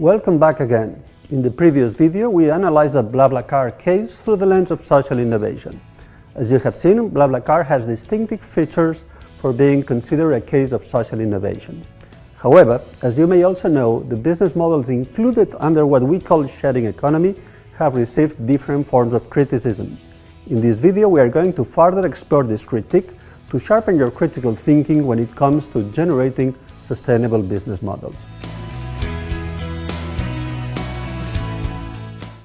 Welcome back again. In the previous video, we analyzed the BlaBlaCar case through the lens of social innovation. As you have seen, BlaBlaCar has distinctive features for being considered a case of social innovation. However, as you may also know, the business models included under what we call sharing economy have received different forms of criticism. In this video, we are going to further explore this critique to sharpen your critical thinking when it comes to generating sustainable business models.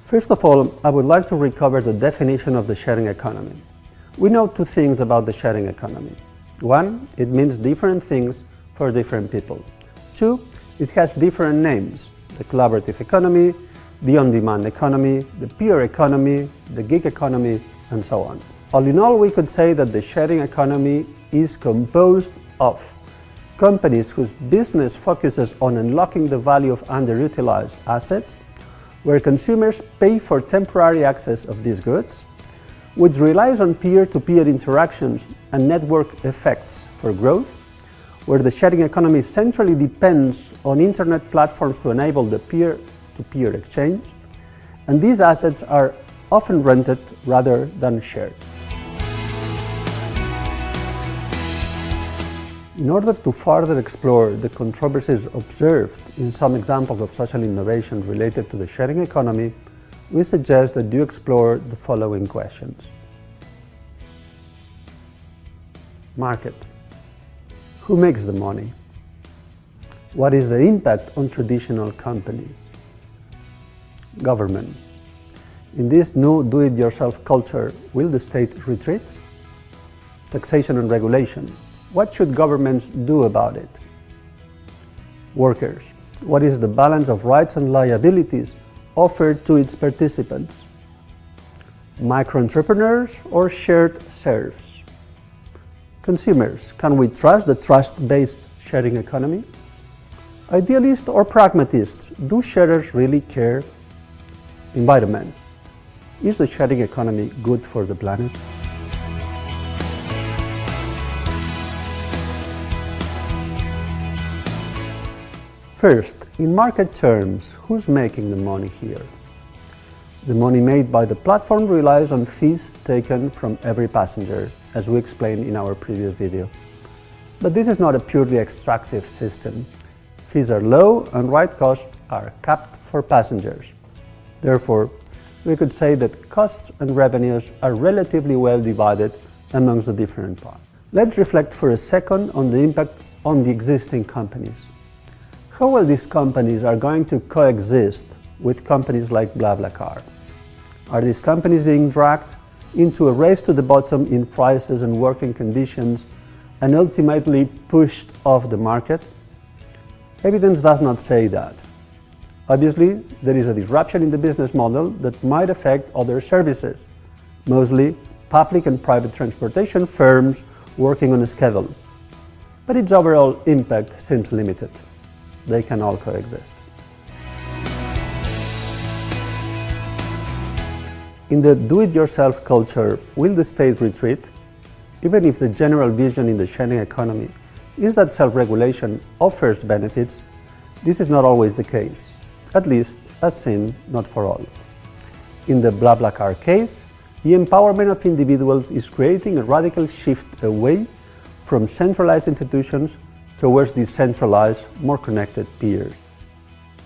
First of all, I would like to recover the definition of the sharing economy. We know two things about the sharing economy. One, it means different things for different people. Two, it has different names: the collaborative economy, the on-demand economy, the peer economy, the gig economy, and so on. All in all, we could say that the sharing economy is composed of companies whose business focuses on unlocking the value of underutilized assets, where consumers pay for temporary access of these goods, which relies on peer-to-peer interactions and network effects for growth, where the sharing economy centrally depends on internet platforms to enable the peer-to-peer exchange, and these assets are often rented rather than shared. In order to further explore the controversies observed in some examples of social innovation related to the sharing economy, we suggest that you explore the following questions. Market. Who makes the money? What is the impact on traditional companies? Government. In this new do-it-yourself culture, will the state retreat? Taxation and regulation. What should governments do about it? Workers. What is the balance of rights and liabilities offered to its participants? Micro-entrepreneurs or shared serfs? Consumers. Can we trust the trust-based sharing economy? Idealists or pragmatists? Do sharers really care? Environment. Is the sharing economy good for the planet? First, in market terms, who's making the money here? The money made by the platform relies on fees taken from every passenger, as we explained in our previous video. But this is not a purely extractive system. Fees are low and ride costs are capped for passengers. Therefore, we could say that costs and revenues are relatively well divided amongst the different parts. Let's reflect for a second on the impact on the existing companies. How well these companies are going to coexist with companies like BlaBlaCar? Are these companies being dragged into a race to the bottom in prices and working conditions and ultimately pushed off the market? Evidence does not say that. Obviously, there is a disruption in the business model that might affect other services, mostly public and private transportation firms working on a schedule. But its overall impact seems limited. They can all coexist. In the do-it-yourself culture, will the state retreat? Even if the general vision in the sharing economy is that self-regulation offers benefits, this is not always the case, at least as seen, not for all. In the BlaBlaCar case, the empowerment of individuals is creating a radical shift away from centralized institutions towards decentralized, more connected peers.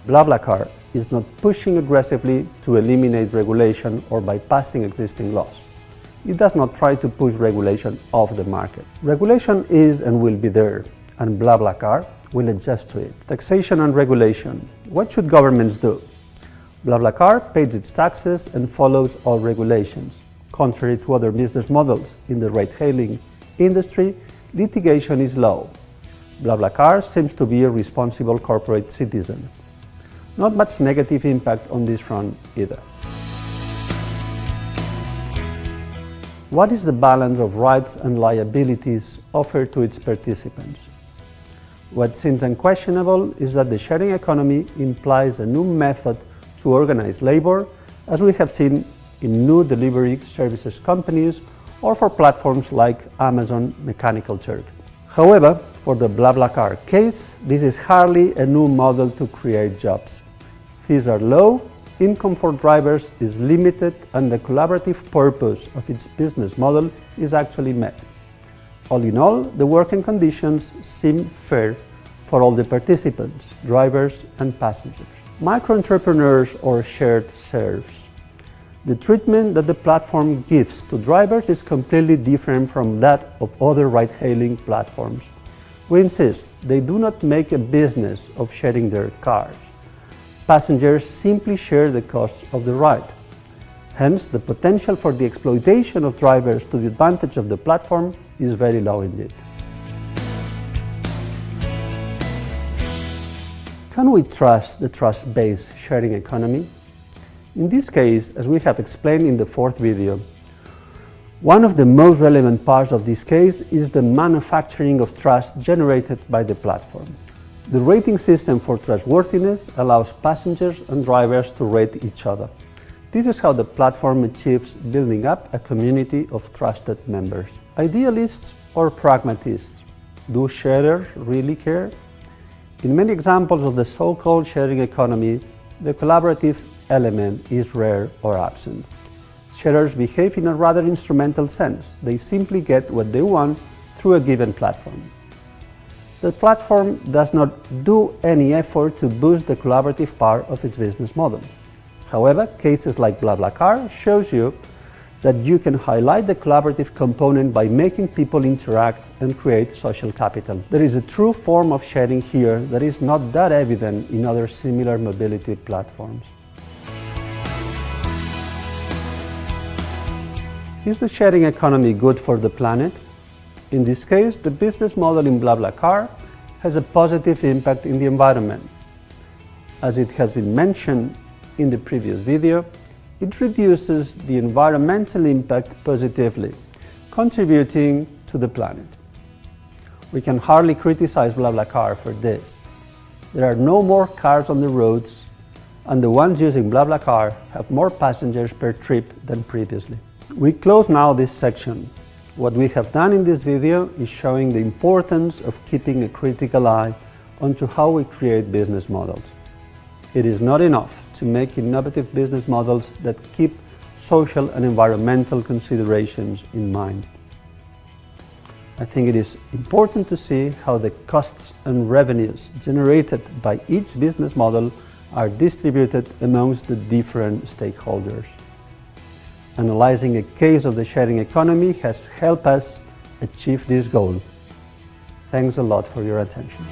BlaBlaCar is not pushing aggressively to eliminate regulation or bypassing existing laws. It does not try to push regulation off the market. Regulation is and will be there, and BlaBlaCar will adjust to it. Taxation and regulation. What should governments do? BlaBlaCar pays its taxes and follows all regulations. Contrary to other business models in the ride-hailing industry, litigation is low. BlaBlaCar seems to be a responsible corporate citizen. Not much negative impact on this front either. What is the balance of rights and liabilities offered to its participants? What seems unquestionable is that the sharing economy implies a new method to organize labor, as we have seen in new delivery services companies or for platforms like Amazon Mechanical Turk. However, for the BlaBlaCar case, this is hardly a new model to create jobs. Fees are low, income for drivers is limited, and the collaborative purpose of its business model is actually met. All in all, the working conditions seem fair for all the participants, drivers and passengers. Micro-entrepreneurs or shared serves. The treatment that the platform gives to drivers is completely different from that of other ride-hailing platforms. We insist they do not make a business of sharing their cars. Passengers simply share the costs of the ride. Hence, the potential for the exploitation of drivers to the advantage of the platform is very low indeed. Can we trust the trust-based sharing economy? In this case, as we have explained in the fourth video, one of the most relevant parts of this case is the manufacturing of trust generated by the platform. The rating system for trustworthiness allows passengers and drivers to rate each other. This is how the platform achieves building up a community of trusted members. Idealists or pragmatists? Do sharers really care? In many examples of the so-called sharing economy, the collaborative element is rare or absent. Sharers behave in a rather instrumental sense. They simply get what they want through a given platform. The platform does not do any effort to boost the collaborative part of its business model. However, cases like BlaBlaCar shows you that you can highlight the collaborative component by making people interact and create social capital. There is a true form of sharing here that is not that evident in other similar mobility platforms. Is the sharing economy good for the planet? In this case, the business model in BlaBlaCar has a positive impact in the environment. As it has been mentioned in the previous video, it reduces the environmental impact positively, contributing to the planet. We can hardly criticize BlaBlaCar for this. There are no more cars on the roads, and the ones using BlaBlaCar have more passengers per trip than previously. We close now this section. What we have done in this video is showing the importance of keeping a critical eye onto how we create business models. It is not enough to make innovative business models that keep social and environmental considerations in mind. I think it is important to see how the costs and revenues generated by each business model are distributed amongst the different stakeholders. Analyzing a case of the sharing economy has helped us achieve this goal. Thanks a lot for your attention.